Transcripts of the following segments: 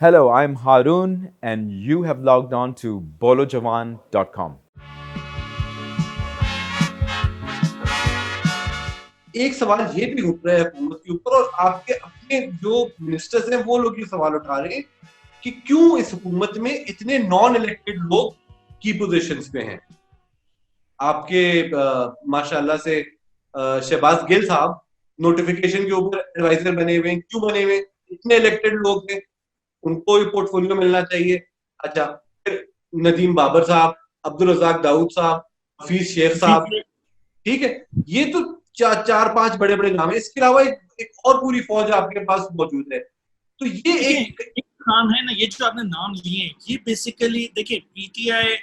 Hello, I'm Harun, and you have logged on to bolojawan.com. एक सवाल ये भी उठ रहा है हुकूमत के ऊपर, और आपके अपने जो मिनिस्टर्स हैं वो लोग ये सवाल उठा रहे हैं कि क्यों इस हुकूमत में इतने नॉन इलेक्टेड लोग की पोजीशंस पे हैं। आपके माशाल्लाह से शहबाज गिल साहब नोटिफिकेशन के ऊपर एडवाइजर बने हुए हैं। क्यों बने हुए? इतने इलेक्टेड लोग थे, उनको ये पोर्टफोलियो मिलना चाहिए। अच्छा, फिर नदीम बाबर साहब, अब्दुल रज़ाक दाऊद साहब, हफीज शेख साहब, ठीक है, ये तो चार पांच बड़े बड़े नाम है। इसके अलावा एक और पूरी फौज आपके पास मौजूद है। तो ये एक नाम है ना, ये जो आपने नाम लिए हैं, ये बेसिकली देखिए पीटीआई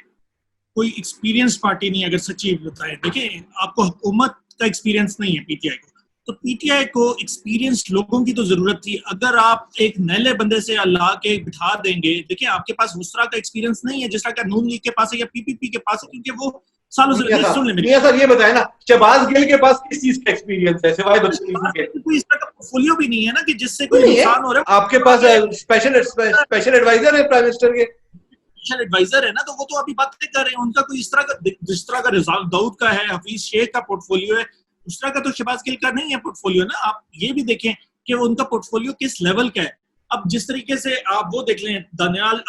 कोई एक्सपीरियंस पार्टी नहीं है। अगर सच्ची बताएं, देखिए आपको हुकूमत का एक्सपीरियंस नहीं है पीटीआई को, तो पीटीआई को एक्सपीरियंस लोगों की तो जरूरत थी। अगर आप एक नए बंदे से ला के बिठा देंगे, देखिए आपके पास उस तरह का एक्सपीरियंस नहीं है जिस तरह का नून लीग के पास है या पीपीपी के पास है, क्योंकि वो सालों से सुन ले मेरी सर ये बताए ना, शहबाज गिल के पास किस चीज का एक्सपीरियंस है सिवाय बदतमीजी के? कोई इस तरह का पोर्टफोलियो भी नहीं है ना कि जिससे कोई नुकसान हो रहा है। आपके पास स्पेशल एडवाइजर है प्राइम मिनिस्टर के, स्पेशल एडवाइजर है ना, तो वो तो अभी बातें कर रहे हैं। उनका कोई इस तरह का, जिस तरह का रिजाल दाऊद का है, हफीज शेख का पोर्टफोलियो है, उस तरह का तो शहबाज गिल का नहीं है पोर्टफोलियो ना। आप ये भी देखें कि उनका पोर्टफोलियो किस लेवल का है। अब जिस तरीके से आप वो देख लें, दानियाल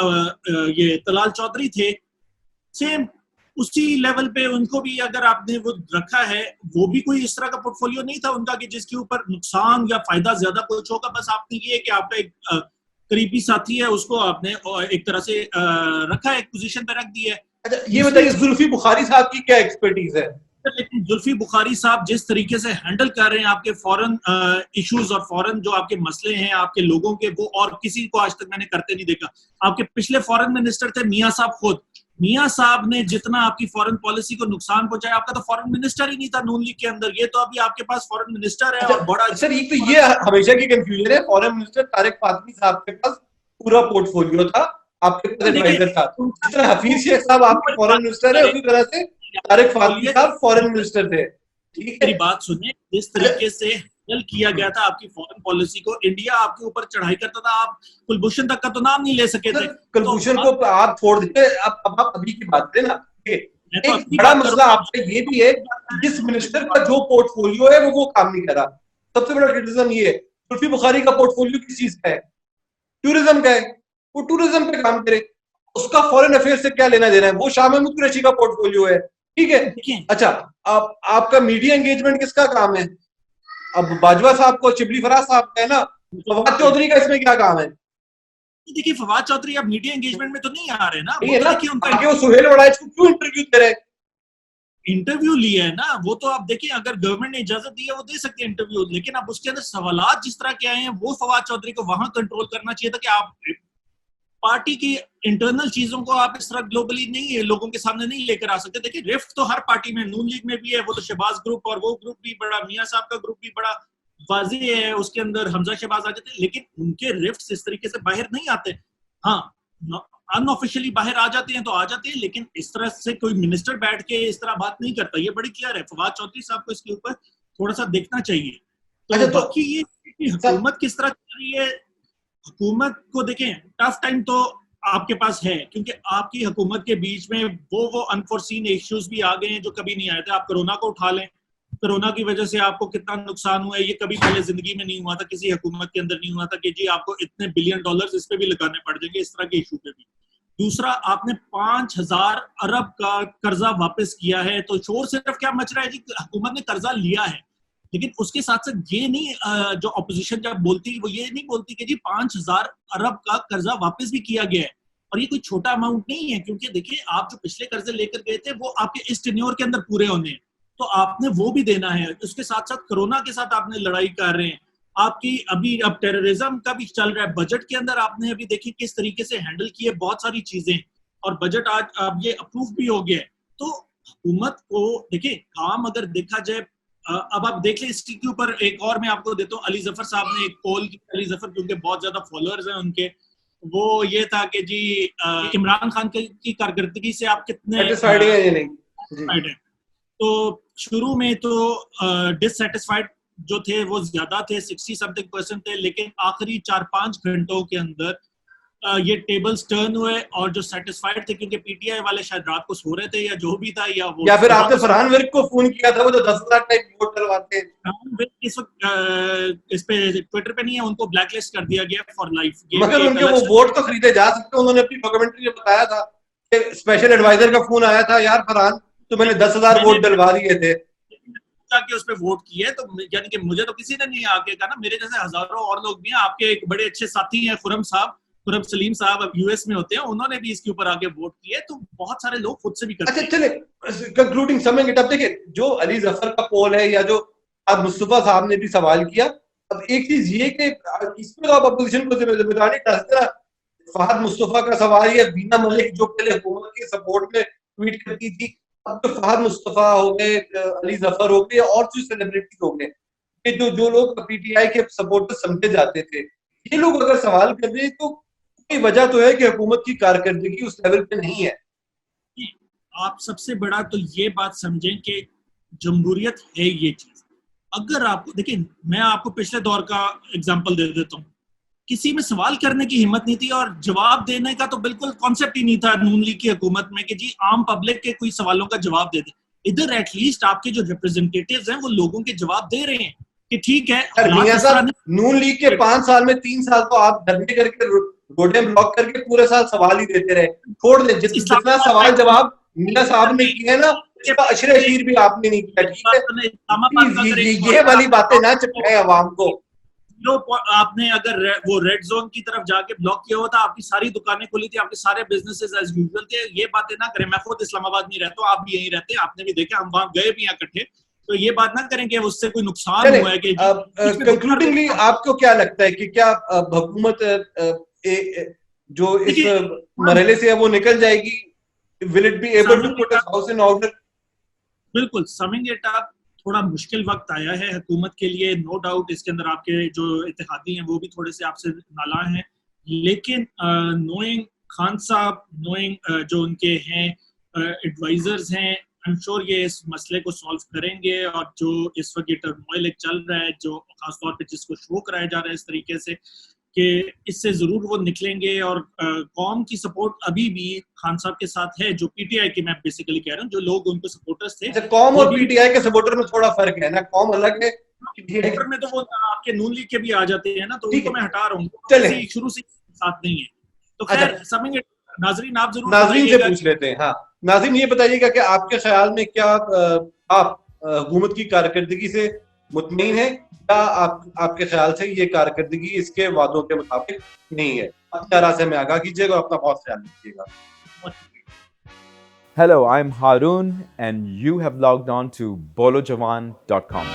ये तलाल चौधरी थे, सेम उसी लेवल पे उनको भी अगर आपने वो रखा है, वो भी कोई इस तरह का पोर्टफोलियो नहीं था उनका कि जिसके ऊपर नुकसान या फायदा ज्यादा कुछ होगा। बस आपने ये कि आपका एक करीबी साथी है, उसको आपने एक तरह से रखा है, एक पोजीशन पे रख दिया है। अच्छा ये बताइए, जुल्फी बुखारी साहब की क्या एक्सपर्टीज है? लेकिन जुल्फी बुखारी साहब जिस तरीके से हैंडल कर रहे हैं आपके फॉरेन इश्यूज और फॉरेन जो आपके मसले हैं आपके लोगों के, वो और किसी को आज तक मैंने करते नहीं देखा। आपके पिछले फॉरेन मिनिस्टर थे मियां साहब खुद, मियां साहब ने जितना आपकी फॉरेन पॉलिसी को नुकसान पहुंचाया, आपका तो फॉरेन मिनिस्टर ही नहीं था नून लीग के अंदर। ये तो अभी आपके पास फॉरेन मिनिस्टर है और बड़ा। सर ये हमेशा की कंफ्यूजन है, फॉरेन मिनिस्टर तारिक फातमी साहब के पास पूरा पोर्टफोलियो था, आपके पास एडवाइजर था। जिस तरह हफीज शेख साहब आपके फॉरेन मिनिस्टर है, उसी तरह से तारिक फातमी साहब फॉरेन मिनिस्टर थे। ठीक है, मेरी बात सुनिए, जिस तरीके से हैंडल किया गया था आपकी फॉरेन पॉलिसी को, इंडिया आपके ऊपर चढ़ाई करता था, आप कुलभूषण तक का तो नाम नहीं ले सके थे। कुलभूषण को आप छोड़ दीजिए, अब आप अभी की बात करें ना। एक बड़ा मसला आपका ये भी है, जिस मिनिस्टर का जो पोर्टफोलियो है वो काम नहीं कर रहा। सबसे बड़ा क्रिटिसिज्म ये है, जुल्फी बुखारी का पोर्टफोलियो किस चीज का है? टूरिज्म का है। वो टूरिज्म पे काम करे, उसका फॉरेन अफेयर से क्या लेना देना है? वो शाह महमूद कुरैशी का पोर्टफोलियो है, ठीक है। अच्छा, आपका मीडिया एंगेजमेंट किसका काम है? अब बाजवा साहब को, चिबली फराज साहब का है ना। फवाद चौधरी का इसमें क्या काम है? देखिए फवाद चौधरी अब मीडिया एंगेजमेंट में तो नहीं आ रहे ना, वो तो देखिए उनका सुहेल वड़ाइच को क्यों इंटरव्यू दे रहे? इंटरव्यू लिया है ना, वो तो आप देखिए अगर गवर्नमेंट ने इजाजत दी है वो दे सकते हैं इंटरव्यू, लेकिन अब उसके अंदर सवालात जिस तरह के आए हैं, वो फवाद चौधरी को वहां कंट्रोल करना चाहिए था कि आप पार्टी की इंटरनल चीजों को आप इस तरह ग्लोबली नहीं लोगों के सामने नहीं लेकर आ सकते। देखिए रिफ्ट तो हर पार्टी में, नून लीग में भी है, वो तो शहबाज ग्रुप और वो ग्रुप भी बड़ा, मियां साहब का ग्रुप भी बड़ा वाजी है, उसके अंदर हमजा शहबाज आ जाते हैं, लेकिन उनके रिफ्ट इस तरीके से बाहर नहीं आते। हाँ, अनऑफिशियली बाहर आ जाते हैं तो आ जाते हैं, लेकिन इस तरह से कोई मिनिस्टर बैठ के इस तरह बात नहीं करता। ये बड़ी क्लियर है। फवाद चौधरी साहब को इसके ऊपर थोड़ा सा देखना चाहिए। तो बाकी ये हुकूमत किस तरह कर रही है, हुकूमत को देखें, टफ टाइम तो आपके पास है, क्योंकि आपकी हुकूमत के बीच में वो अनफोर्सीन इश्यूज भी आ गए हैं जो कभी नहीं आए थे। आप कोरोना को उठा लें, कोरोना की वजह से आपको कितना नुकसान हुआ है, ये कभी पहले जिंदगी में नहीं हुआ था, किसी हुकूमत के अंदर नहीं हुआ था कि जी आपको इतने बिलियन डॉलर्स इस पे भी लगाने पड़ जाएंगे, इस तरह के इशू पे भी। दूसरा, आपने 5,000 अरब का कर्जा वापस किया है, तो शोर सिर्फ क्या मच रहा है जी, हुकूमत ने कर्जा लिया है, लेकिन उसके साथ साथ ये नहीं, जो अपोजिशन जब बोलती वो ये नहीं बोलती कि जी 5,000 अरब का कर्जा वापस भी किया गया है। और ये कोई छोटा अमाउंट नहीं है, क्योंकि देखिए आप जो पिछले कर्जे लेकर गए थे वो आपके इस टेन्योर के अंदर पूरे होने हैं, तो आपने वो भी देना है। उसके साथ साथ कोरोना के साथ आपने लड़ाई कर रहे हैं, आपकी अभी अब टेररिज्म का भी चल रहा है। बजट के अंदर आपने अभी देखिए किस तरीके से हैंडल किए बहुत सारी चीजें, और बजट आज अब ये अप्रूव भी हो गया है। तो हुकूमत को देखिए काम अगर देखा जाए, अब आप देख लें इसके ऊपर एक और मैं आपको देता हूँ। अली जफर साहब ने एक पोल की, अली जफर क्योंकि बहुत ज्यादा फॉलोअर्स हैं उनके, वो ये था कि जी इमरान खान की कारकर्दगी से आप कितने डिससैटिस्फाइड हैं। तो शुरू में तो डिससैटिस्फाइड जो थे वो ज्यादा थे, 60 समथिंग % थे, लेकिन आखिरी 4-5 घंटों के अंदर ये टेबल्स टर्न हुए और जो सेटिस्फाइड थे क्योंकि पीटीआई वाले शायद रात को सो रहे थे या जो भी था, या वो या फिर आपने फरहान विर्क को फोन किया था, वो जो 10,000 टाइप वोट डलवाते हैं। इस वक्त इस पे ट्विटर पे नहीं है, उनको ब्लैकलिस्ट कर दिया गया फॉर लाइफ। मगर उनके वो वोट तो खरीदे जा सकते हैं। उन्होंने अपनी डॉक्यूमेंट्री में बताया था कि स्पेशल एडवाइजर का फोन आया था, यार फरहान तो मैंने 10,000 वोट डलवा दिए थे जाके उस पे वोट किए। तो यानी कि मुझे तो किसी ने नहीं आके कहा ना, मेरे जैसे हजारों और लोग भी हैं। आपके एक बड़े अच्छे साथी हैं खुरम सलीम साहब, अब यूएस में होते हैं, उन्होंने भी इसके ऊपर आके वोट किए। तो बहुत सारे लोग खुद से भी करते हैं। अच्छा चले कंक्लूडिंग समझेंगे। अब देखिए जो अली जफर का पोल है या जो अब मुस्तफा साहब ने भी सवाल किया, अब एक चीज ये कि इसमें तो आप अपोजिशन को जिम्मेदारी डालते ना। फहद मुस्तफा का सवाल है, बीना मलिक जो पहले हुकूमत के सपोर्ट में ट्वीट करती थी, अब तो फहद मुस्तफा हो गए, अली जफर हो गए और जो सेलिब्रिटीज हो गए, ये जो लोग पीटीआई के सपोर्टर समझे जाते थे, ये लोग अगर सवाल कर रहे हैं तो कोई वजह तो है कि हुकूमत की कारकर्दगी उस लेवल पे नहीं है। आप सबसे बड़ा तो ये बात समझें कि जमहूरियत है ये चीज। अगर आपको देखिए, मैं आपको पिछले दौर का एग्जांपल दे देता हूँ। किसी में सवाल करने की हिम्मत नहीं थी और जवाब देने का तो बिल्कुल कॉन्सेप्ट ही नहीं था नून लीग की हुकूमत में कि जी आम पब्लिक के कोई सवालों का जवाब दे दे। इधर एटलीस्ट आपके जो रिप्रेजेंटेटिव्स हैं वो लोगों के जवाब दे रहे हैं कि ठीक है। नून लीग के 5 साल में 3 साल तो आप धरने करके रोडें ब्लॉक करके पूरे साल सवाल ही देते रहे। छोड़ दे जितना सवाल जवाब मियां साहब ने किए ना, उसका अशरे शीर भी आपने नहीं किया। ठीक है, ये वाली बातें ना चिपकाएं अवाम को। जो आपने अगर वो रेड जोन की तरफ जाके ब्लॉक किया हुआ था, आपकी सारी दुकानें खुली थी, आपके सारे बिजनेसेस एज यूजुअल थे। ये बातें ना करें। मैं खुद इस्लामाबाद में रहता हूँ, आप भी यहीं रहते हैं, आपने भी देखा, हम वहां गए भी हैं इकट्ठे। तो ये बात ना करें कि उससे कोई नुकसान हुआ है कि कंक्लूडिंगली आपको क्या लगता है कि क्या हुकूमत जो इस मरहले से है वो निकल जाएगी? Will it be able to put house in order? बिल्कुल, समिंग इट अप थोड़ा मुश्किल वक्त आया है हुकूमत के लिए, नो डाउट। इसके अंदर आपके जो इत्तेहादी हैं वो भी थोड़े से आपसे नालायक हैं, लेकिन नोइंग खान साहब, नोइंग जो उनके हैं एडवाइजर्स हैं, आई एम श्योर ये इस मसले को सॉल्व करेंगे। और जो इस वक्त ये टर्मोइल चल रहा है, जो खासतौर पे जिसको शो कराया जा रहा है इस तरीके से, कि इससे जरूर वो निकलेंगे। और कौम की सपोर्ट अभी भी खान साहब के साथ है, जो पीटीआई के, मैं बेसिकली कह रहा हूँ, जो लोग उनके सपोर्टर्स थे। कौम और पीटीआई के सपोर्टर में थोड़ा फर्क है ना, कौम अलग है, सपोर्टर में तो वो आपके नून लीग के भी आ जाते हैं ना, तो उनको मैं हटा रहा हूँ, शुरू से साथ नहीं है। तो खैर समझेंगे। नाजरीन आप जरूर नाजरीन से पूछ लेते हैं। हाँ नाजरीन, ये बताइएगा कि आपके ख्याल में क्या आप हुकूमत की कारकर्दगी से मुतमईन है, या आपके ख्याल से ये कारकर्दगी इसके वादों के मुताबिक नहीं है? अपने राय से में आगाह कीजिएगा, अपना बहुत ख्याल रखिएगा। Hello, I'm Harun and you have logged on to bolojawan.com.